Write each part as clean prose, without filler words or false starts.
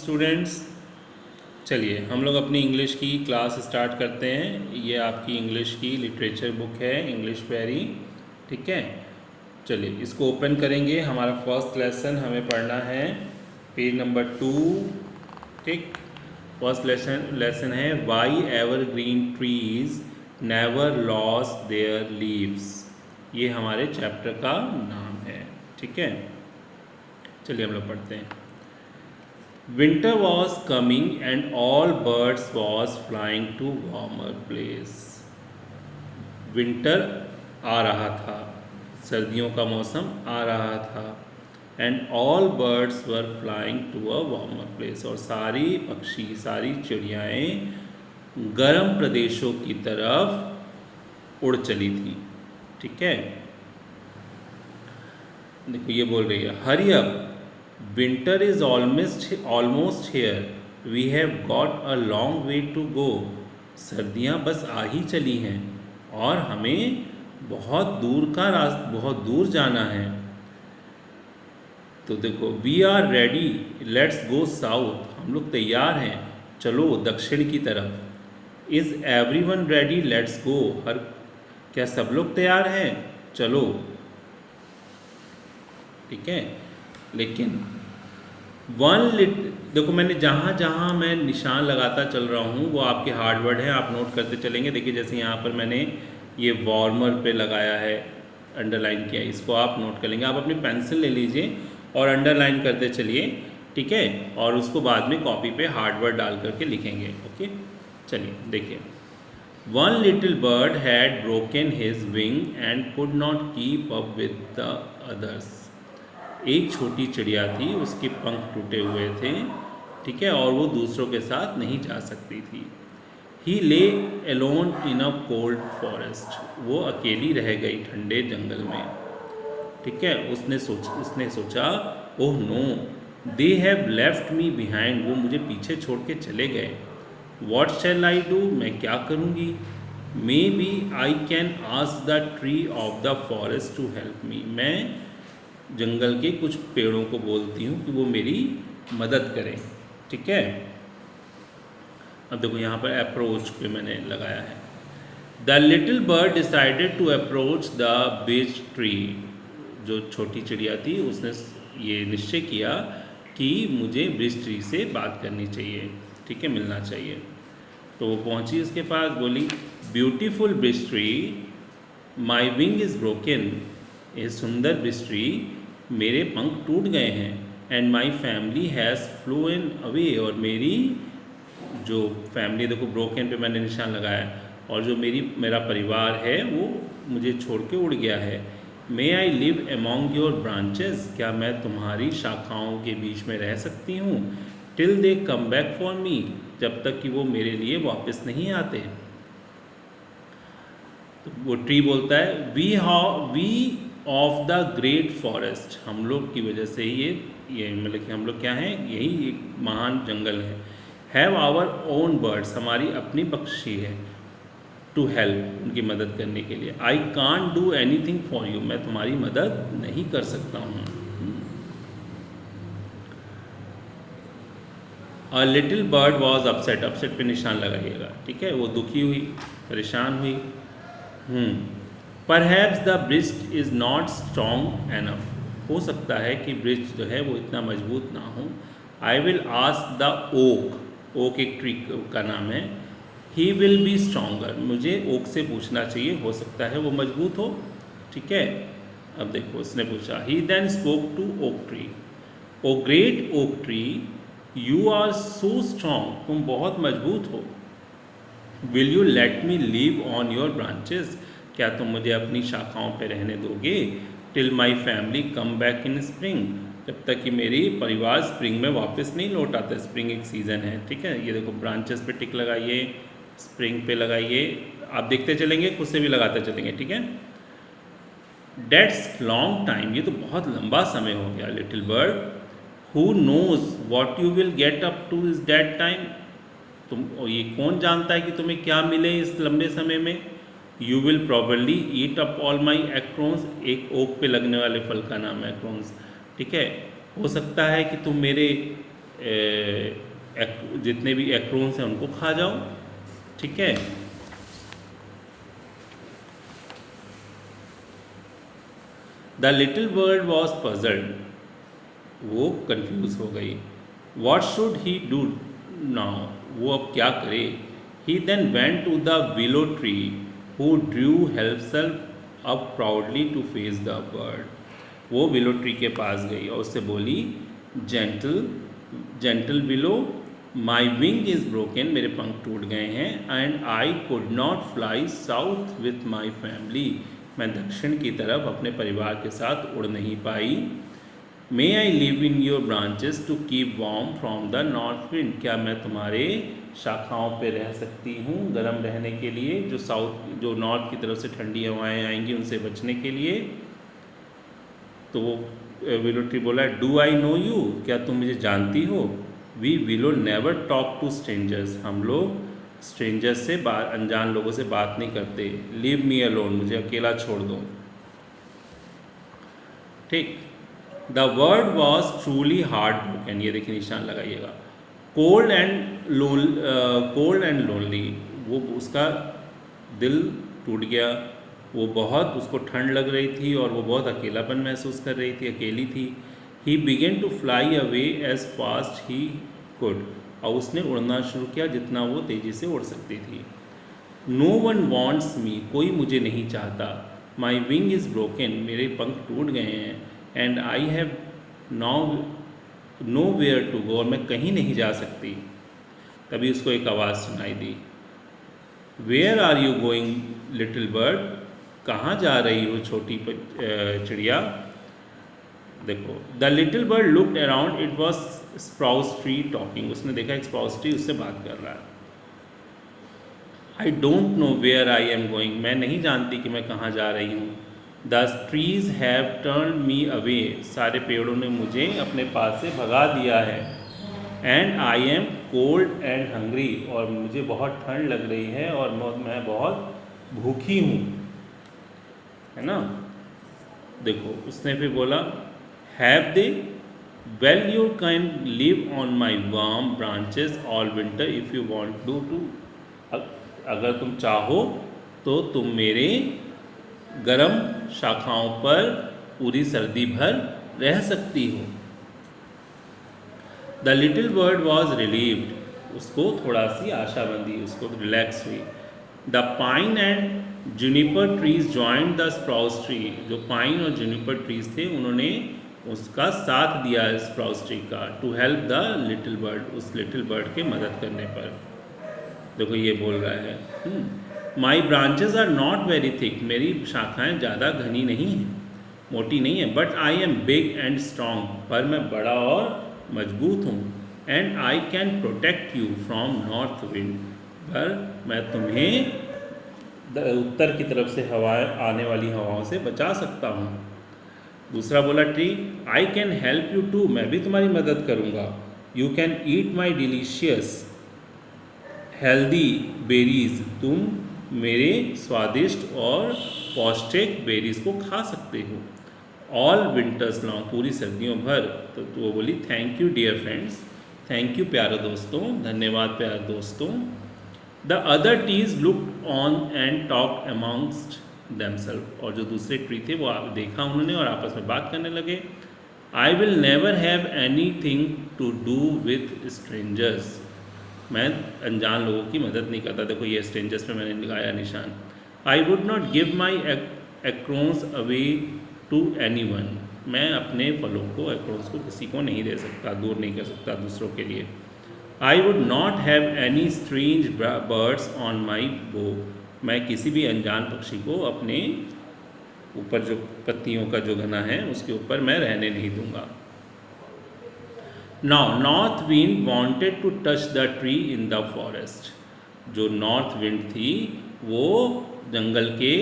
Students, चलिए हम लोग अपनी इंग्लिश की क्लास स्टार्ट करते हैं। ये आपकी इंग्लिश की लिटरेचर बुक है, इंग्लिश पैरी। ठीक है, चलिए इसको ओपन करेंगे। हमारा फर्स्ट लेसन हमें पढ़ना है पेज नंबर 2। ठीक, फर्स्ट लेसन है why evergreen trees never lose their leaves. ये हमारे चैप्टर का नाम है। ठीक है, चलिए हम लोग पढ़ते हैं। Winter was coming and all birds was flying to warmer place. Winter आ रहा था, सर्दियों का मौसम आ रहा था। And all birds were flying to a warmer place, और सारी पक्षी, सारी चिड़ियाएँ गर्म प्रदेशों की तरफ उड़ चली थी। ठीक है, देखो ये बोल रही है hurry up, winter is almost here, we have got a long way to go. सर्दियाँ बस आ ही चली हैं और हमें बहुत दूर जाना है। तो देखो we are ready, let's go south, हम लोग तैयार हैं, चलो दक्षिण की तरफ। is everyone ready, let's go, क्या सब लोग तैयार हैं, चलो। ठीक है, लेकिन देखो मैंने जहाँ जहाँ मैं निशान लगाता चल रहा हूँ वो आपके हार्ड वर्ड हैं, आप नोट करते चलेंगे। देखिए जैसे यहाँ पर मैंने ये वार्मर पे लगाया है, अंडरलाइन किया है, इसको आप नोट कर लेंगे। आप अपनी पेंसिल ले लीजिए और अंडरलाइन करते चलिए। ठीक है, और उसको बाद में कॉपी पे हार्ड वर्ड डाल करके लिखेंगे। ओके, चलिए देखिए। One little bird had broken his wing and could not keep up with the others. एक छोटी चिड़िया थी, उसके पंख टूटे हुए थे। ठीक है, और वो दूसरों के साथ नहीं जा सकती थी। ही ले alone in a cold forest, वो अकेली रह गई ठंडे जंगल में। ठीक है, उसने सोचा oh no, they have left me behind, वो मुझे पीछे छोड़ के चले गए। वॉट शैल आई डू, मैं क्या करूँगी। Maybe I can ask the tree of the forest to help me, मैं जंगल के कुछ पेड़ों को बोलती हूँ कि वो मेरी मदद करें। ठीक है, अब देखो यहाँ पर अप्रोच पे मैंने लगाया है। The little bird decided to approach the birch tree, जो छोटी चिड़िया थी उसने ये निश्चय किया कि मुझे ब्रिज ट्री से बात करनी चाहिए। ठीक है, मिलना चाहिए। तो वो पहुँची उसके पास, बोली beautiful bridge tree my wing is broken, ये सुंदर ब्रिज ट्री मेरे पंख टूट गए हैं। And my family has phloem away, और मेरी जो फैमिली, देखो ब्रोकन पे मैंने निशान लगाया, और जो मेरा परिवार है वो मुझे छोड़ के उड़ गया है। May I live among your branches, क्या मैं तुम्हारी शाखाओं के बीच में रह सकती हूँ। Till they come back for me, जब तक कि वो मेरे लिए वापस नहीं आते। तो वो ट्री बोलता है we of the great forest, हम लोग की वजह से ही ये मतलब कि हम लोग क्या हैं, यही एक महान जंगल है। हैव आवर ओन बर्ड्स, हमारी अपनी पक्षी है। टू हेल्प, उनकी मदद करने के लिए। I can't do anything for you, मैं तुम्हारी मदद नहीं कर सकता हूँ। A little bird was upset, upset पे निशान लगाइएगा। ठीक है, वो दुखी हुई, परेशान हुई। Perhaps the bridge is not strong enough, हो सकता है कि ब्रिज जो है वो इतना मजबूत ना हो। I will ask the oak, oak एक ट्री का नाम है। ही विल बी स्ट्रॉन्गर, मुझे ओक से पूछना चाहिए, हो सकता है वो मजबूत हो। ठीक है, अब देखो उसने पूछा। He then spoke to oak tree, O great oak tree you are so strong, तुम बहुत मजबूत हो। Will you let me live on your branches, क्या तुम मुझे अपनी शाखाओं पे रहने दोगे। Till my family come back in spring, जब तक कि मेरी परिवार स्प्रिंग में वापस नहीं लौट आता। स्प्रिंग एक सीज़न है। ठीक है, ये देखो ब्रांचेस पे टिक लगाइए, स्प्रिंग पे लगाइए, आप देखते चलेंगे, खुद से भी लगाते चलेंगे। ठीक है, डेट्स लॉन्ग टाइम, ये तो बहुत लंबा समय हो गया। Little bird who knows what you will get up to is date time, तुम ये कौन जानता है कि तुम्हें क्या मिले इस लंबे समय में। You will probably eat up all my acorns, एक ओक पे लगने वाले फल का नाम है एक्रोन्स। ठीक है, हो सकता है कि तुम मेरे जितने भी एक्रोन्स हैं उनको खा जाओ, ठीक है। The little bird was puzzled, वो कंफ्यूज हो गई। What should he do now, वो अब क्या करे। He then went to the willow tree who drew himself up proudly to face the bird, वो विलो ट्री के पास गई और उससे बोली, gentle willow, my wing is broken, मेरे पंख टूट गए हैं, and I could not fly south with my family, मैं दक्षिण की तरफ अपने परिवार के साथ उड़ नहीं पाई। May I live in your branches to keep warm from the north wind, क्या मैं तुम्हारे शाखाओं पे रह सकती हूँ गर्म रहने के लिए, जो नॉर्थ की तरफ से ठंडी हवाएं आएंगी उनसे बचने के लिए। तो वो विलो ट्री बोला, डू आई नो यू, क्या तुम मुझे जानती हो। We willow never talk to strangers, हम लोग स्ट्रेंजर्स से अनजान लोगों से बात नहीं करते। लीव मी अलोन, मुझे अकेला छोड़ दो, ठीक। The word was truly heart broken, ये देखिए निशान लगाइएगा। कोल्ड एंड लोनली, वो उसका दिल टूट गया, वो बहुत उसको ठंड लग रही थी और वो बहुत अकेलापन महसूस कर रही थी, अकेली थी। He began to fly away as fast he could, और उसने उड़ना शुरू किया जितना वो तेज़ी से उड़ सकती थी। नो वन वॉन्ट्स मी, कोई मुझे नहीं चाहता। माई विंग इज़ ब्रोकन, मेरे पंख टूट गए हैं। And I have nowhere to go, और मैं कहीं नहीं जा सकती। तभी उसको एक आवाज़ सुनाई दी, where are you going little bird, कहाँ जा रही हो छोटी चिड़िया। देखो, the little bird looked around, it was spruce tree talking, उसने देखा एक स्प्राउस ट्री उससे बात कर रहा है। I don't know where I am going, मैं नहीं जानती कि मैं कहाँ जा रही हूँ। The trees have turn me away, सारे पेड़ों ने मुझे अपने पास से भगा दिया है। And I am cold and hungry, और मुझे बहुत ठंड लग रही है और मैं बहुत भूखी हूँ, है ना। देखो उसने फिर बोला, have they, well you can live on my warm branches all winter if you want to. अगर तुम चाहो तो तुम मेरे गर्म शाखाओं पर पूरी सर्दी भर रह सकती हो। The little bird was relieved, उसको थोड़ा सी आशा बंदी, उसको रिलैक्स हुई। The pine and juniper trees joined the spruce tree, जो पाइन और जूनिपर ट्रीज थे उन्होंने उसका साथ दिया स्प्राउस ट्री का, to help the little bird, उस लिटिल बर्ड के मदद करने पर। देखो ये बोल रहा है, my branches are not very thick, मेरी शाखाएं ज़्यादा घनी नहीं हैं, मोटी नहीं है। But I am big and strong, पर मैं बड़ा और मजबूत हूँ। And I can protect you from north wind, पर मैं तुम्हें उत्तर की तरफ से आने वाली हवाओं से बचा सकता हूँ। दूसरा बोला tree, I can help you too, मैं भी तुम्हारी मदद करूँगा। You can eat my delicious healthy berries, तुम मेरे स्वादिष्ट और पौष्टिक बेरीज को खा सकते हो। ऑल विंटर्स लॉन्ग, पूरी सर्दियों भर। तो वो बोली, thank you dear friends, thank you प्यारे दोस्तों, धन्यवाद प्यारे दोस्तों। The other trees looked on and talk amongst themselves, और जो दूसरे ट्री थे वो देखा उन्होंने और आपस में बात करने लगे। I will never have anything to do with strangers, मैं अनजान लोगों की मदद नहीं करता। देखो ये स्ट्रेंजर्स पे मैंने लगाया निशान। I would not give my acorns away to anyone, मैं अपने फलों को, एक्रोन्स को किसी को नहीं दे सकता, दूर नहीं कर सकता दूसरों के लिए। आई would not have any strange birds on my बो, मैं किसी भी अनजान पक्षी को अपने ऊपर जो पत्तियों का जो घना है उसके ऊपर मैं रहने नहीं दूंगा। Now north wind wanted to touch the tree in the forest, जो नॉर्थ विंड थी वो जंगल के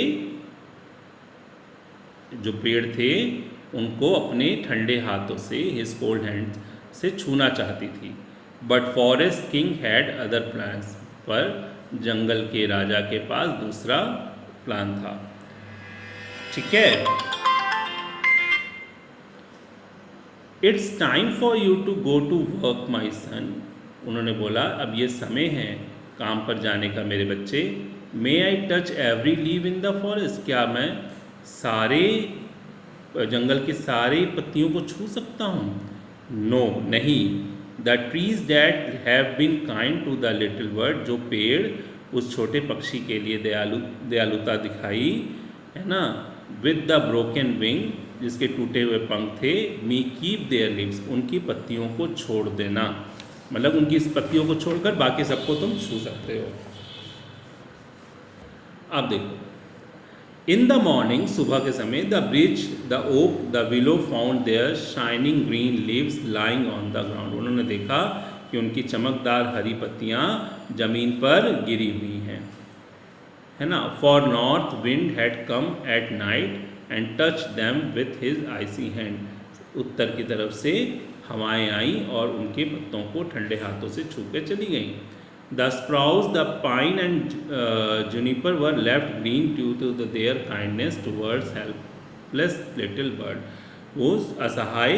जो पेड़ थे उनको अपने ठंडे हाथों से, हिज कोल्ड हैंड से छूना चाहती थी। But forest king had other plans, पर जंगल के राजा के पास दूसरा प्लान था। ठीक है, it's time for you to go to work my son. उन्होंने बोला अब ये समय है काम पर जाने का मेरे बच्चे। May I touch every leaf in the forest, क्या मैं सारे जंगल के सारे पत्तियों को छू सकता हूँ? नो, नहीं। The trees that have been kind to the little bird, जो पेड़ उस छोटे पक्षी के लिए दयालुता दिखाई, है ना, विद द ब्रोकन विंग, जिसके टूटे हुए पंख थे, मी कीप देयर लिव्स, उनकी पत्तियों को छोड़ देना, मतलब उनकी इस पत्तियों को छोड़कर बाकी सबको तुम छू सकते हो। अब देखो, इन द मॉर्निंग, सुबह के समय, the bridge, the oak, the willow found their shining green leaves lying on the ground. उन्होंने देखा कि उनकी चमकदार हरी पत्तियां जमीन पर गिरी हुई हैं, है ना। For north wind had come at night and touch them with his icy hand, उत्तर की तरफ से हवाएं आई और उनके पत्तों को ठंडे हाथों से छू के चली गईं। The spruce, the pine and juniper were left green due to their kindness towards helpless little bird. उस असहाय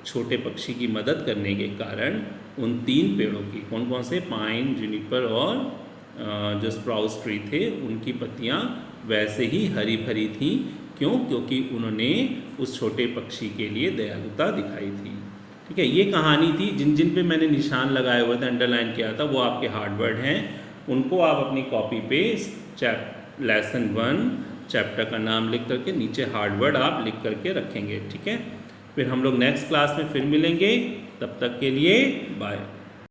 छोटे पक्षी की मदद करने के कारण उन 3 पेड़ों की, कौन कौन से, पाइन, जुनिपर और जो स्प्राउस ट्री थे, उनकी पत्तियां वैसे ही हरी भरी थीं। क्यों? क्योंकि उन्होंने उस छोटे पक्षी के लिए दयालुता दिखाई थी। ठीक है, ये कहानी थी। जिन जिन पे मैंने निशान लगाए हुए थे, अंडरलाइन किया था, वो आपके हार्ड वर्ड हैं। उनको आप अपनी कॉपी पे लेसन 1 चैप्टर का नाम लिख करके नीचे हार्ड वर्ड आप लिख करके रखेंगे। ठीक है, फिर हम लोग नेक्स्ट क्लास में फिर मिलेंगे। तब तक के लिए बाय।